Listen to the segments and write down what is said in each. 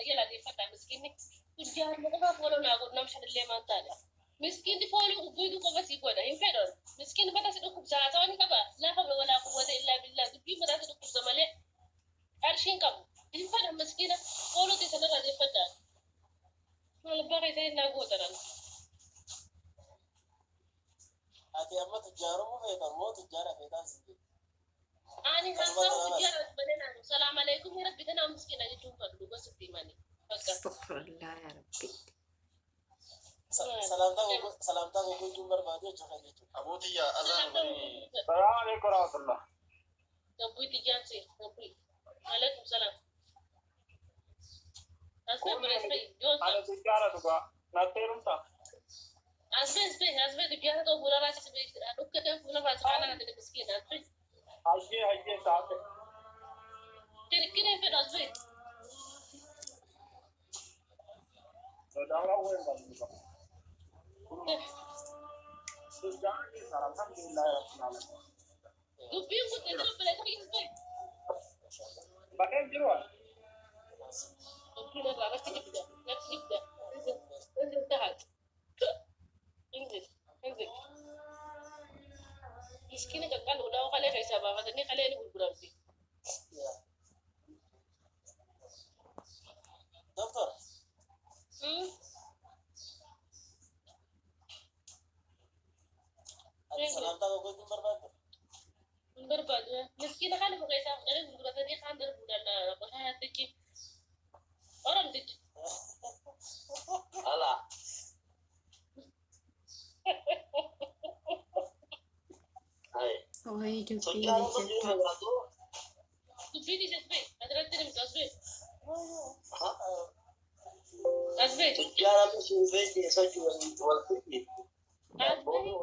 يلا دي فتح مسكيني تجار ما فولو ناقول نمشي اللي ما نتابع مسكين دي فولو بيدو بس يقول يمكن مسكين بس يدخل ساعة ثاني كبا لا حول ولا قوة إلا بالله تبي بس يدخل زملاء عارشين كم يمكن مسكينة فولو تسنى دي فتح ما بقى زي ناقول ترى هذه أما تجارة مو فيها مو تجارة فيها زين أنا هسا تجارة بدنا السلام عليكم يا ربي أنا مسكينة دي توفر بس في ماني استغفر الله يا ربي سلامتا وقول جمر بعدين جهني أبوتي يا أذان بني السلام عليكم ورحمة الله. نبوي تجانسي نبوي عليكم السلام على تجارة تبع ناتيرم تا. أسبي تجارة تو بولا راس أسبي أدوك كم بولا راس أنا هذا مسكين أسبي هاي ساعة. كده في أسبي سلام عليكم. الحمد لله رب العالمين. نبيهم كده بلا كده أسبي بعدين جروان. كده لا بس تبدأ انزل تحت انزل مسكينة كان ولا وخليه حسابها فدني خليه نقول برامسي دكتور سلامتا وقول جمر بعدين برباد مسكينة خليه بقى حساب غير برامسي خان در بدل بحاجة تجي أرام تجي هلا هاي وهي تجارة جبتيني بني جبتها هذا تبيني أسبي أدرك تريم أسبي ها أسبي تجارة بس في سجوا والكل أسبي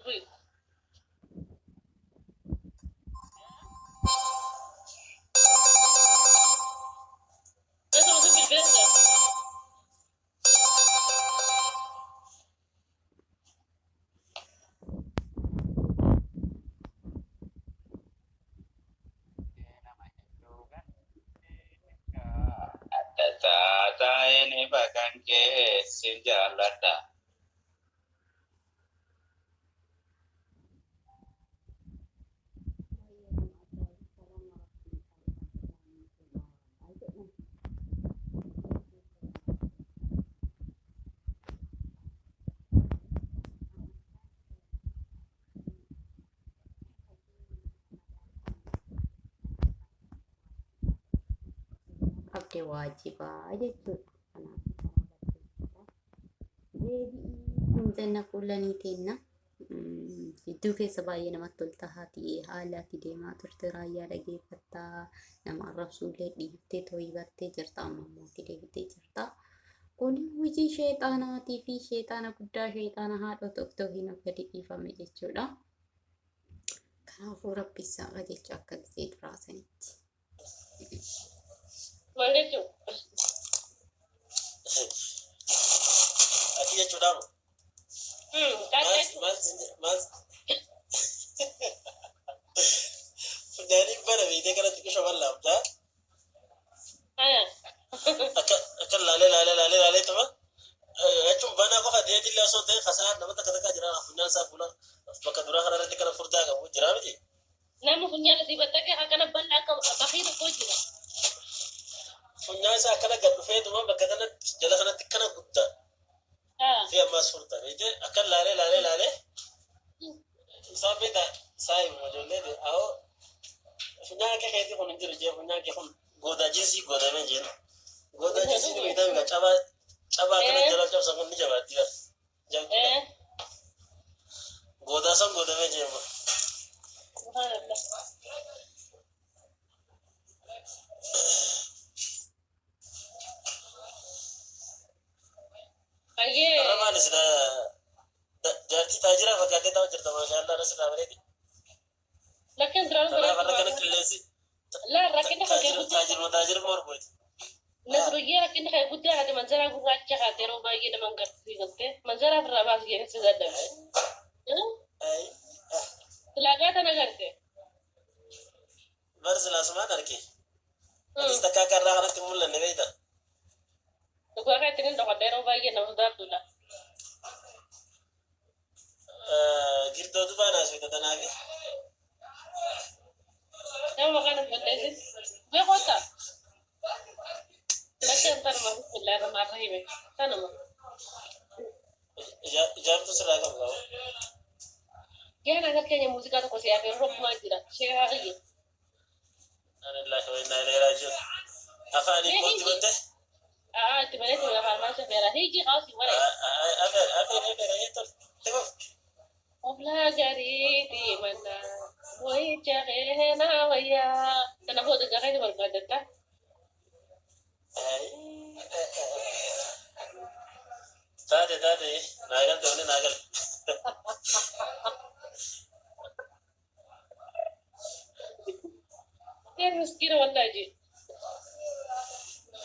buy. Itu masih bilbil enggak? Tata ini bahkan ke sinjalada. Abdii waajibaa jechuudha. Deebi'ii kuulaniitiin gidduu keessa baay'ee namatti tolta haati haala ati deemaa turte raayyaa dhageeffattaa nama arrabsuullee dhiiftee tooyii battee jirta amma immoo ati deebitee jirta. Kun hojii sheexaanaatii fi sheexaana guddaa sheexaana haadha tokkoon gadi dhiifame jechuudha. Kanaafuu rabbisaa qajeelcha akka gisee duraasanitti. Mangaju. Ati jechuudhaan maal fundaaniin bana beekee kanatti bisha bal'aaftaa akka laalee tuma jechuun banaa qofa deetillee osoo ta'e kasaan namatti akka takkaa jira funyaan isaa fuula bakka duraa kanarratti kana furdaa qabu jira miti. Nama funyaan asii battaqee akkana bal'aa akka bakii tokko jira. Funyaan isaa akkana gad dhufee tuma bakka kanatti jala kanatti kana guddaa. Fi ammas furta beekee akka laalee isaan beektaa saa himu ijoollee awoo funyaan akka keetii kun hin jiru jee funyaan kee kun goodaa jinsii goodamee jeenu goodaa jinsii ni beektaa beekaa cabaa kana jala cabsa kun ni jabaatti gara jabdudha goodaa san goodamee jeema. Ramaanis jaartii taajira fakkaatee taa'u jirta maashaallah rasa dhaabareeti. Lakin duraan Warra kana qilleensi taajiruma morbooti. Nasruyyaa rakkina kan guddaa haati manzaraa gurraacha haati yeroo baay'ee nama agarsiifatte manzaraa irraa baas geesse gaddame. Silaagaa tana garte. Bar silaasumaan arge. Atis takkaa karraa kanatti mul'anne beekta. Dhugaa kan ittiin dhokadha yeroo baay'ee nama sodaatudha. Girdootu baanaas beekta tanaafi. Nama maqaan hin balleessin. Beekota. Lakin tanuma bismillahirrahmanirrahim. Tanuma. Ijaartu sirraa qabu qabu. Gaheen akka keenya muuziqaa tokko si'aaf yeroo robbumaa jira. Sheeraa qiyye. Anillahi wa inna ilaihi raaji'uun. Afaanii kootti gotte. Itti bareedu afaan maal shafeera. Hiiki qaasi waree. Afeen tol. Timuuf. Oblaa gariiti manna. Wayicha qeenaa wayyaa. Kana booda gaheen barbaadatta. Taate naagal ta'uun naagal. Yaa miskiina wallaahi.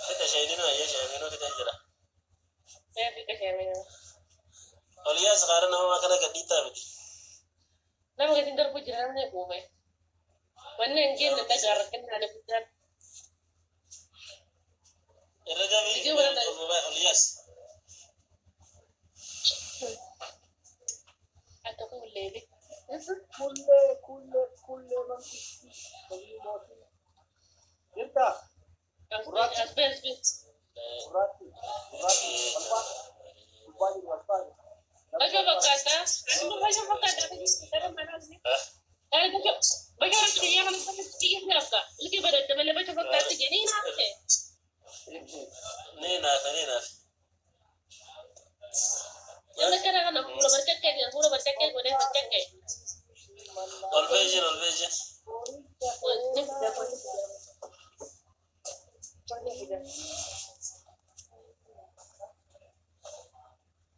Fita shaidina ya shaidina fita jira. Yaa fita shaidina. Oliyaa sakaara nama kana gadhiitaa miti. Nama gatiin darbu jira namni uume. Wanni hin jenne dhagaa rakkannaa guddaan. Irra gabii Oliyaas. Akka kulleeli. Kulle mantisti. Bagi mooti. Jirta. Asbee. Urratti. Walfaani. Baca fakkaata. Ani baca fakkaata. Dara manaasni. Baca rakkoo yaa kan uffata xiyyeef nafka. Ilki badadda malee baca fakkaatti jedhee naafte. Ni naafe. Namni kana kana fuula barcakkee godhee barcakkee. Ol beejin.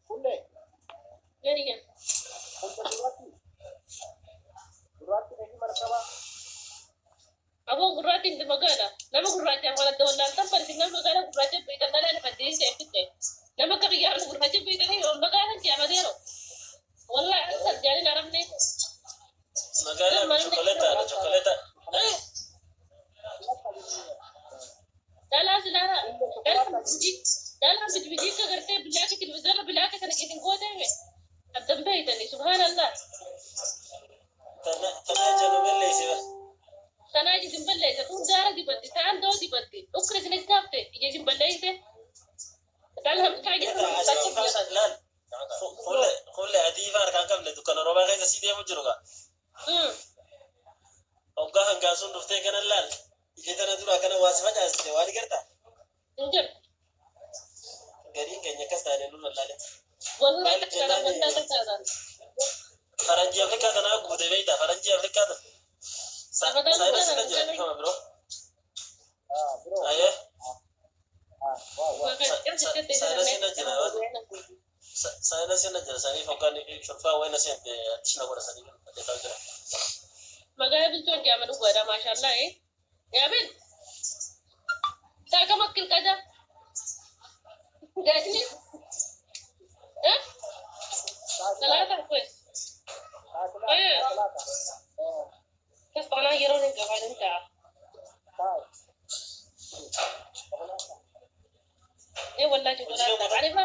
Kulle. Gadiya. Kulle أبو قراتي عند مقالة لما قراتي أنا ولا تنبر في نما مقالة قراتي بيتنا لا أنا فدي سيفتي لما كبي أنا قراتي بيتني مقالة يا مديرو والله أنت جالي نعرفني مقالة شوكولاتة لا بتجي كغرتي بلاك التلفزيون بلاك كان كيدين قوتي قدام بيتني سبحان الله تنا جنوب الليسي تنا جي جنبلي تكون دارة دي بدي تعال دو دي بدي أخرج نكتابتي يجي جنبلي تعال تعجب لا خل أديفا أركان كم لدكان روبا غير سيدي مجروكا أوكا هنقاسون دفتين كان اللال إذا ندور كان واسفة جالسة واري كرتا انجب غرين كنيا كستاني نور اللال والله تكلم وانت تكلم فرنجي أفريقيا كنا غودة بيتا فرنجي أفريقيا ساينس نجى كم برو أيه ساينس نجى ساني فكان شوفا وين سين تشنا ولا ساني تكاجرا مقالة بنتون كامل وقرا ما شاء الله إيه يا بنت تاكا مكل كذا جاتني إيه ثلاثة كويس أيه بس أنا يرون كمان أنت إيه والله جدولات عارفة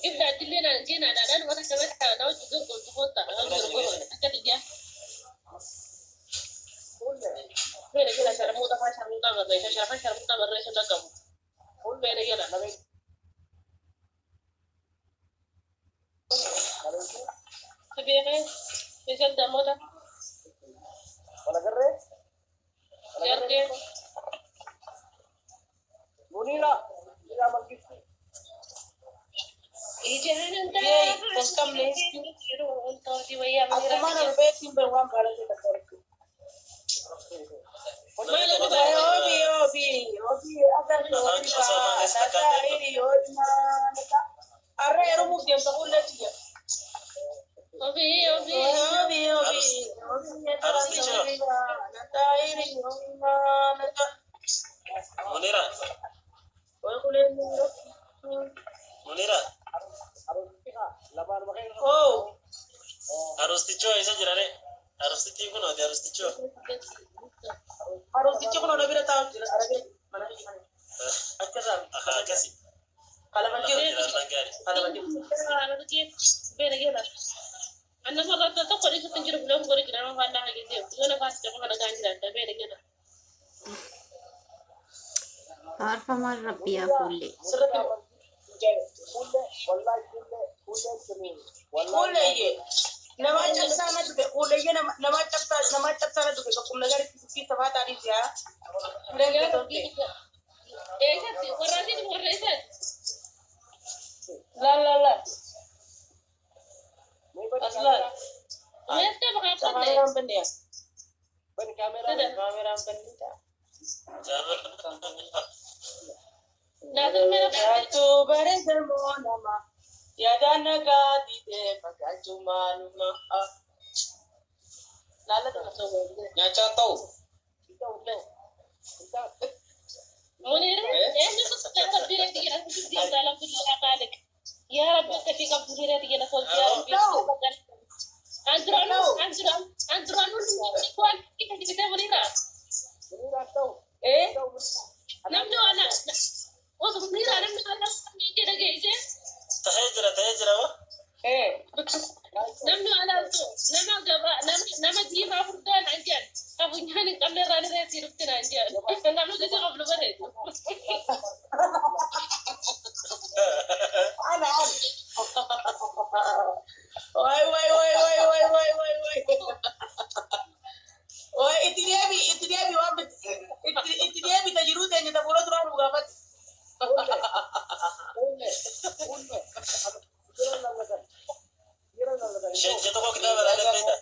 إبدأ تلينا جينا أنا وأنا سمعت أنا وجدور كنت فوتا أنا جربوا أكتر بيري كده شرموطة فاشرموطة مرة شرموطة مرة شنكم قول بيري كده تبيه يشد موتا ولا قرر يرجع منيرة إلى ملكي يجي هنا أنت بس كم ليش يروح أنت تي ويا aku mana lebih timbang uang kalau kita korek. Obi, agar obi ba, nata ini obi mana ta? Arre rumus dia sekolah dia. Obi nata ini obi mana ta? Munira Kau kuliah Munira labar makin Oh, harus tico isa jirane harus tico no de harus tico harus dicuci kalau udah tahu jelas ada di mana ini mana. Akhirnya, kasi kalau macam ni, nangari kalau macam ni. أنا بكير بيري كده أنا مرة تقول إيش تنجرب لهم قولي كده أنا ما عندها حاجة دي وأنا فاست كمان أنا قاعد كده بيري كده عارفة مرة بيها كلي Kule ye, nama cakap sana tu, kule ye nama cakap sana tu, kalau negara kita baca di dia, mereka tu. إيه كده وراني مرة إيه La, aslan. ما يستبغى قدر Kamera benda, ban kamera kamera benda. لازم ما Satu barang semua nama, tiada negara di tempat cuma nama. Lala tu macam mana? Nyaca tahu. منير إيه نقص كبيرة تيجي أنا كنت بدي أسألك كل أقالك يا رب أنت في كبيرة تيجي أنا قلت يا رب أندرانو نقول كيف تيجي منير Eh? نمنو أنا وصل منير أنا نيجي نجي تهجرة Eh? نمنو أنا لما جبا لما دي ما فردان عندي أبو نهاني قبل راني رأسي ربتنا عندي نمنو جت قبل بريد Ana. Woi. Woi, itu dia bi wabit. Itu dia bi tajiru dan kita boleh terus buka شجت ko kita balale beta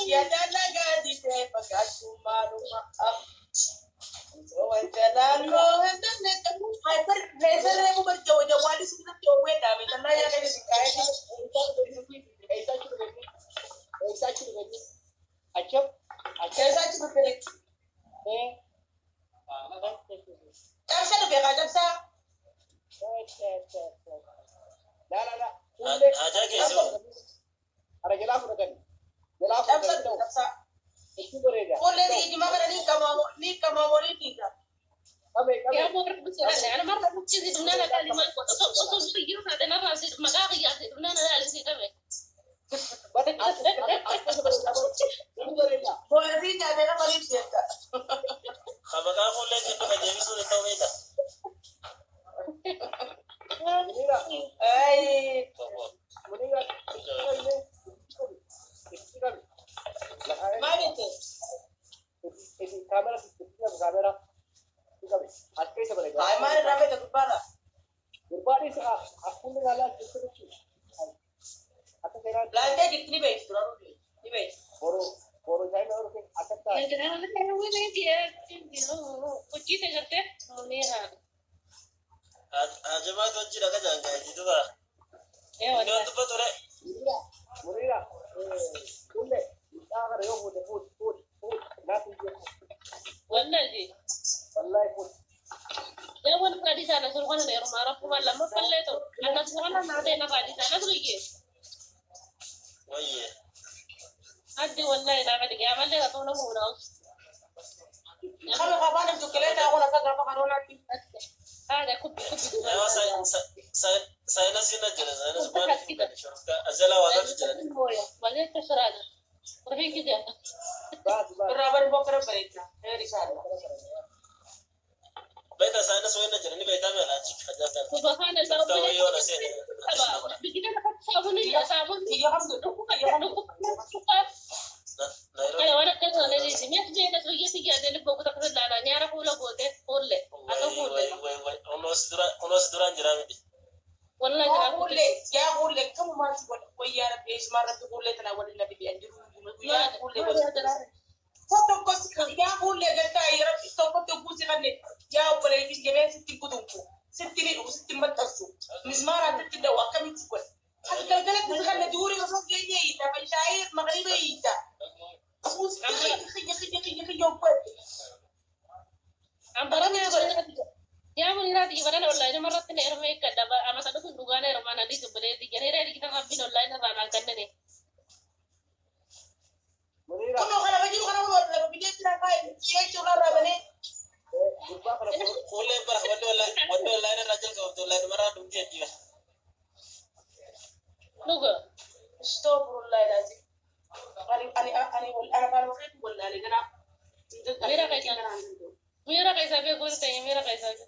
Ya dan naga di tepakat kumaruma. Wajalano hendaknya kamu hyper laser yang berjauh-jauh di sini jauh dami karena ya kayak di kayak Eessachi dhufanii acham Keessachi dhufe. Cabsa dhufe kaa cabsaa. laala fuullee Hajaa keessoo. ara jalaa fudhatanii jalaa Cabsa fudhatanii dhufe cabsaa. itti bareeda. Fuullee ijima kana ni qabamoo ni dhiiga. Qabee qabee. يا مر بسرعة أنا مرة بتجي دمنا أنا قال لي ما أصلا بيجي هذا أنا راسي ما قاعد يجي دمنا أنا قال لي كذا Poolisii nyaatee nama ni seeta. Kamakaa fuullee jibba kan deebisuu danda'u beekta. Muniira muniira itti qabi. Maal jettee? Itti kaamera itti kaamera itti qabi. As keessa bareeda. Hayi maal irraa beekta gubbaadha? Gurbaanis akkuma ilaalaa keessatti akka seeraan Laaltee jirti ni beekti dura ni beekti. boru isaanii oolu akka hojii tajaajiltee muniira Hajamaatu hojii dhaga jaangaa jiruudha. Iddoo dubba ture. muniira kulle dhaabara yoo fuute naaf hin jiru. wallahi Wallahi يا ولد قاعد أنا سرقان أنا يروح ما أعرف ولا ما خليته أنا سرقان أنا هذا قاعد أنا تريجي Wayye. هدي والله أنا قاعد أعمل لي أطول مو ناس Kami kapan chocolate aku nak kagak makan nanti. هذا كوب Ewa saya nasi na jala saya nasi buat shurufka azala wa nasi jala. بعدين كسر هذا رفيق كده baas Berapa bokar berita? Dari sana. Baita saya nasi wena jala ni baita mela cik hajatan. سبحان الله Tahu yo nasi. بكده أنا صابون يا صابون Iya kamu tuh, iya kamu tuh. Nairobi. أنا وأنا كذا أنا لازم يسمع كذا شوية تيجي أنا بقول تقصد لا أنا أعرف ولا بوده ولا أتوه ولا Onos duran jirami. والله Ya أنا boleh, ya boleh. Kamu masih buat koyar base marah tuh boleh tenang boleh nabi dia juru. Ya boleh. Foto kos ya boleh kata ya itu foto kusi kan ya boleh ini jadi siti kutuku. Siti ni siti matasu. Mismara tidak wakam itu kan. Hati kalau kan juri kalau kayaknya itu apa syair makanya itu. يا من لا تجي بدنا والله أنا مرة تانية إرمي كذا أنا صدق دوغانا إرمان أدي كبلة دي جنيه رأي kita ngambil online أنا كنا nih muniira Kamu kalau baju kalau mau video tidak kaya, dia cuma rabane. gurbaa kana Kulle bara wado la na rajal ka wado la mara dum ti jiwa. lugu Astagfirullahaladzim. Ani baru kan boleh ni kena. mira kaisa be gol tay mira kaisa be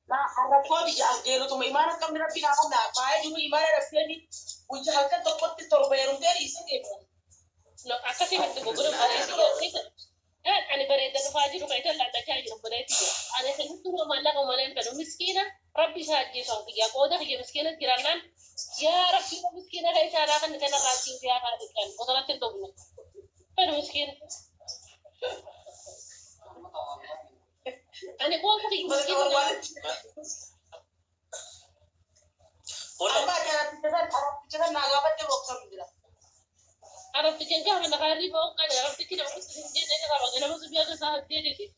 Nah, harap kau bisa angkero tu mana kami nak pindah kau nak. Pai juga mana nak pilih. Ujar kan tokot tu toro bayar dari sini. no akasi hatti go gol bare ti ani bare da faji ru kaita la da kaji ru bare ti ani kan tu ro malla ko malen kan miskina rabbi saji so ya ko da ke miskina kiranan ya rabbi miskina kai cara kan kana raji ya ka kan ko da tin to bu pero miskin ani ko ka miskin Kulle Apa jangan naga apa dia boxer bila. عرفت كان كان انا غريبه وقال عرفت كده بس جينا انا بس بيها صاحب دي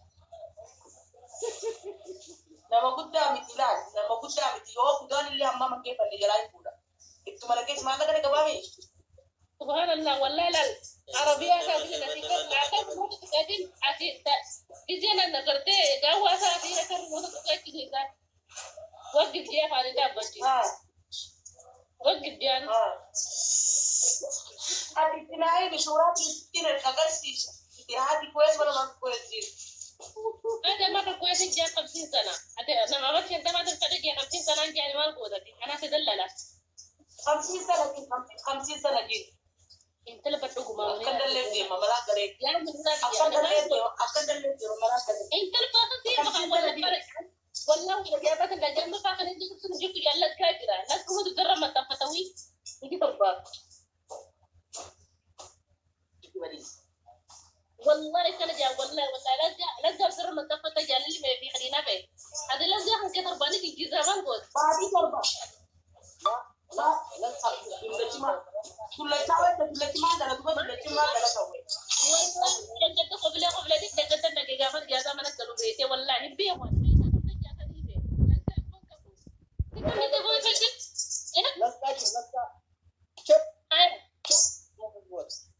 Nama guddaa miti laal. Nama guddaa miti yoo guddoon illee amma makkee fallee jalaa hin fuudha. Ittuma lakkee maal akka qabaame. سبحان الله والله لا عربيه كابين نتيجه عقل مو تقدين عتي جينا نقرته جوا ساعتي كان مو تقدين كده وقف جيا فاردا بچي وقف جان Ati tinai di surat tinar kagarsis. Hati kues mana mak kues di. هذا ما كويس جاء 50 سنه هذا انا ما بعرف انت ما تقدر جاء 50 سنه جاي ما قوتي انا سدلله 50 sana di. انت اللي بتقول ما Akan dalle di mamala gare. يا من ذا Akan dalle di mamala gare. انت الفاقد دي والله ولا جابت اللي جنب فاقد انت تنجيك يلا كاجرا لا تقوم تدرب ما تفتوي يجي تربك والله كان جا والله لا جا سر ما تفتى جال اللي ما في خلينا به هذا لا جا كان ترباني في زمان قول Padi korba. La la la. Indah cuma sulle ciabatte sulle timate la tua sulle timate la tua والله جد قبل ديك دقت دقيقة فرق يا زمان قالوا بيتي والله بيوان لسه كيف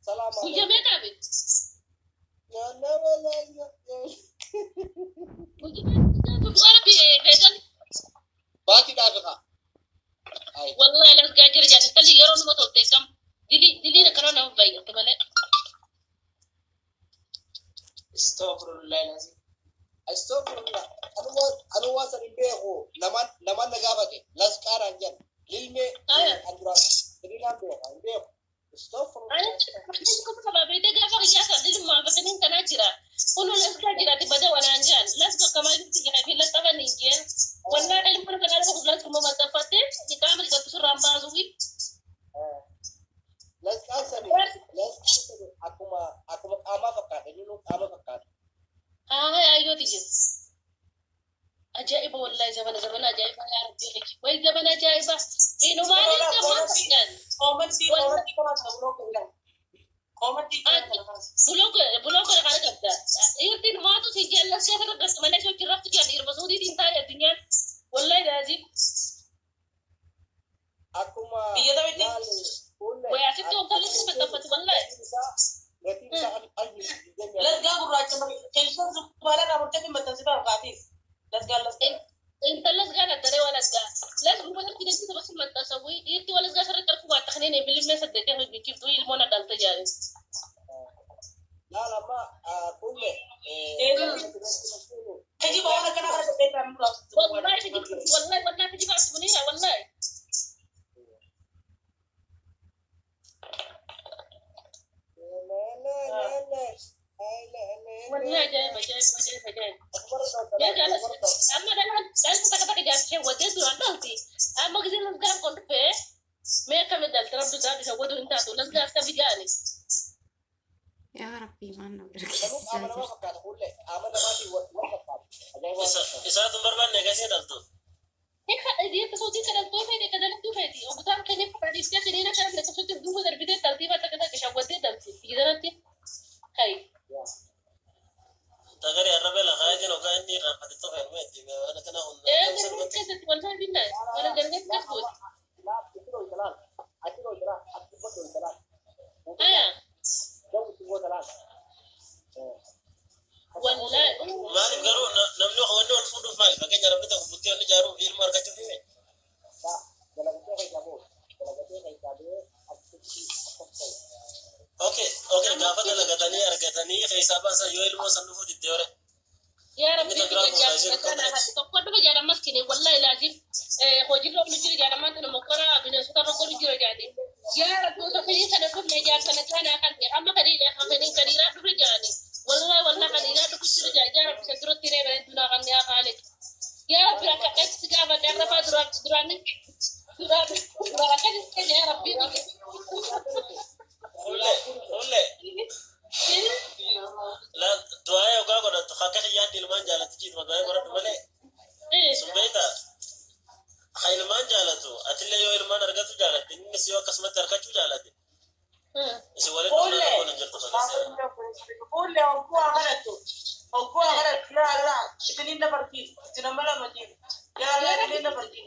سلام عليكم باقي دافقة والله لا تجاجر جاني تلي يرون ما توديكم دلي نكرنا مبين تبالي استغفر الله العظيم استغفر الله أنا واصل بيهو لما نجابك لسكار عنجن للمي أندرا ترينا بيهو استغفر الله أنا كنت سبابي تجا فرجع دلي ما بكنين تناجرا كله لسكار جرا تبدا وانا عنجان لسكار كمان تجي في لا تبا نيجين والله اللي من كان أعرف خلاص كم ما تفتح دكامل كتوس رامبا زوجي لسكار سني أكما أما فكر إنه أما فكر أيوة تيجي عجائب والله زمان عجائب يا ربي لك وين زمان عجائب إنه ما نلقى ما فينا كومنتي كنا سبروك كومنتي بلوك أنا كذا يرتين ما تسجل لا شيء أنا قصة ما نشوف جربت جاني يربصوني دين تاني الدنيا والله لازم أكما ويا ستي وطلع اسمه تفت والله لا تقابل راجل كيسون زبالة أنا مرتكب متنسبة وقاتل لا تقال انت لا تقال ترى ولا تقال لازم هو كده كده بس ما تسوي يرتي ولا تقال سرك تركوا تخنين بالله ما صدقته بيجيب توي المونا قال تجاري لا ما كل تجيب وانا كنا على البيت عم والله تجيب والله تجيب عصبونية والله والله جايبة يا جالس أما ده تك جالس شيء ودي دور عندي أما كذي نزل كنت في ما كم دل ترى بتزاد شو ودو أنت تقول نزل تبي جاني يا ربي ما نقدر إسات مربان نجاسي دلتو دي تصوتي كذا تو فيدي كذا لك تو فيدي وبتعمل كذا فراديس كذا كذا كذا لك تصوتي بدون مدرب ده ترتيبه كذا كشو ودي دلتي كذا أنت هاي تغيري الربع خايجين وكأني رافض الطفل ما يجي أنا كنا هون كذا والله بالله ولا جرجت تقول لا تقول كلام أتقول كلام أتقول كلام جو تقول كلام والله ما نقدروا نملوه ونو الفود في مال فكين جرب نتا كبتي وني جارو في الماركة تفهمي لا جلسة كي جابو جلسة كي جابو اوكي كافة لغتني أرغتني حسابا سيويل مو سنفو جديورة يا ربي أنا تقول بجانا مسكيني والله لازم خوجي لو نجري جانا ما تنا مقرا بين سوتر رجول نجري جاني يا ربي وسكري سنة كل نجار سنة كنا كني أما كريلة خمسين كريلة تقول جاني والله كريلة تقول جاني يا ربي سكرو تيري بين دونا كني يا خالد يا ربي ركعت سجابة تعرف درانك يا ربي لا دعاء وقاعد تخاكه يادي المان جالت جيت ما دعاء ورد ملء سبيتا خيل المان جالتو أتلي يو المان أرجعتو جالت إني سيوا كسمة تركتو جالت سوالف ولا أقول نجرت خلاص قول له أقوى غلط لا تلينا بركين تنملا مدين لا تلينا بركين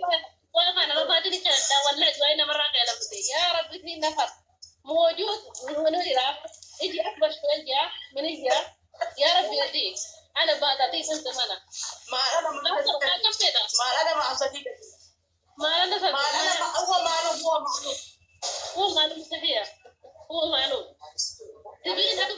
والله أنا ما أدري كذا والله جوانا مرة قال بدي يا رب اثنين نفر موجود من يلعب يجي أكبر شوية جاء من يجي يا رب يديك أنا بعد أعطيك أنت منا ما أنا مع صديقتي ما أنا هو معلوم هو معلوم صحيح هو معلوم تبين هذا